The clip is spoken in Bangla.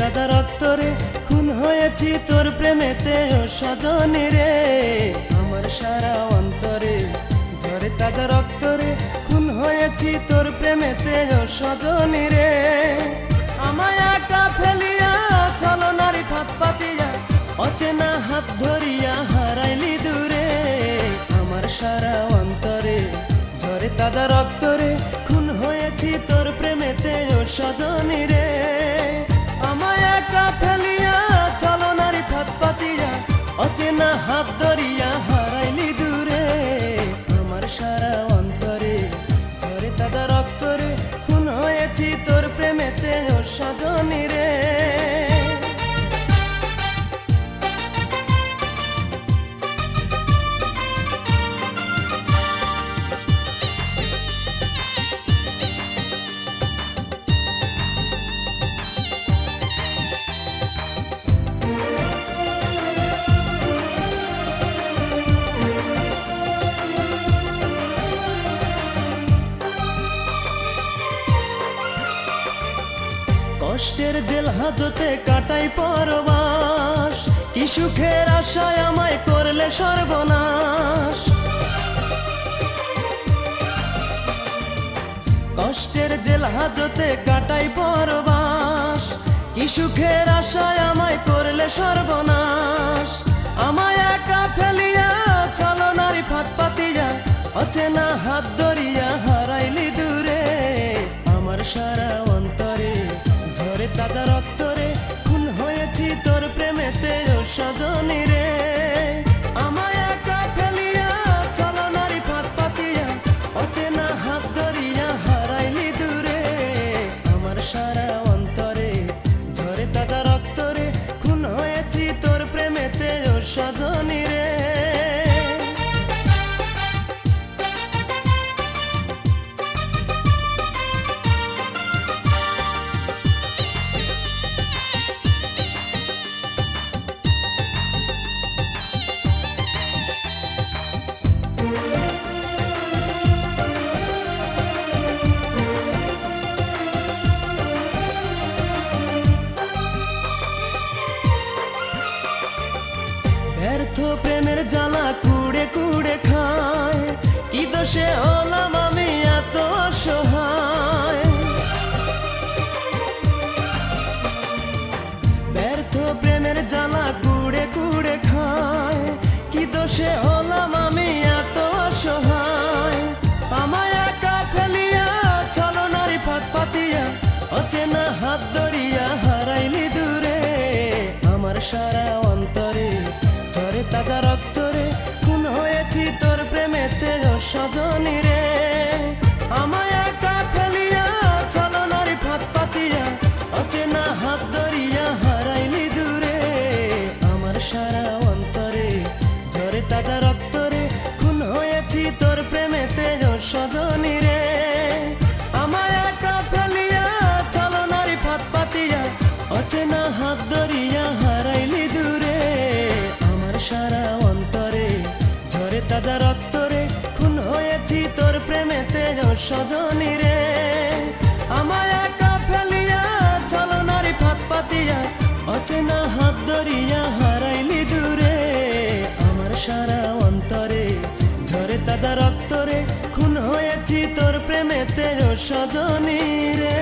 তাজা রক্তরে খুন হয়েছি তোর প্রেমেতে ও সজনী রে। আমার সারা অন্তরে ঝরে তাজা রক্তরে খুন হয়েছি তোর প্রেমেতে ও সজনী রে। আমায় একা ফেলিয়া চলো নারী ফাঁদ পাতিয়া, অচেনা হাত ধরিয়া হারাইলি দূরে। আমার সারা অন্তরে ঝরে তাজা রক্তরে খুন হয়েছি তোর প্রেমেতে ও সজনী রে। আমায় একা ফেলিয়া চলো নারী ফাঁদ পাতিয়া, অচেনা হাত ধরিয়া হারাইলি দূরে। আমার সারা অন্তরে ঝরে তাজা রক্তরে খুন হয়েছি তোর প্রেমেতে ও সজনী রে। কষ্টের জেল হাজতে কাটাই পরবাস, কি সুখের আশায় আমায় করলে সর্বনাশ। কষ্টের জেল হাজতে কাটাই পরবাস, কি সুখের আশায় আমায় করলে সর্বনাশ। আমায় একা ফেলিয়া চলো নারী ফাঁদ পাতিয়া, অচেনা হাত ধরিয়া হারাইলি দূরে। আমার সারা অন্তরে ঝরে তাজা রক্তরে খুন হয়েছি তোর প্রেমেতে ও সজনী রে। আমায় একা ফেলিয়া চলো নারী ফাঁদ পাতিয়া, অচেনা হাত ধরিয়া হারাইলি দূরে। আমার সারা অন্তরে ঝরে তাজা রক্তরে খুন হয়েছি তোর প্রেমেতে ও সজনী রে। ব্যর্থ প্রেমের জ্বালা কুড়ে কুড়ে খায়, কি দোষে হলাম আমি এত অসহায়। ব্যর্থ প্রেমের জ্বালা কুড়ে কুড়ে খায়, কি দোষে হলাম আমি এত অসহায়। আমায় একা ফেলিয়া চলো নারী ফাঁদ পাতিয়া, অচেনা হাত ধরিয়া হারাইলি দূরে। আমার সারা অন্তরে ঝরে তাজা রক্তরে খুন হয়েছি তোর প্রেমেতে ও সজনী রে। আমায় একা ফেলিয়া চলো নারী ফাঁদ পাতিয়া, অচেনা হাত ধরিয়া হারাইলি দূরে। আমার সারা অন্তরে ঝরে তাজা রক্তরে খুন হয়েছি তোর প্রেমেতে ও সজনী রে। আমায় একা ফেলিয়া চলো নারী ফাঁদ পাতিয়া, অচেনা হাত ধরিয়া হারাইলি দূরে। আমার সারা অন্তরে ঝরে তাজা রক্তরে খুন হয়েছি তোর প্রেমেতে ও সজনী রে। আমায় একা ফেলিয়া চলো নারী ফাঁদ পাতিয়া, অচেনা হাত ধরিয়া হারাইলি দূরে। আমার সারা অন্তরে ঝরে তাজা রক্তরে খুন হয়েছি তোর প্রেমেতে ও সজনী রে।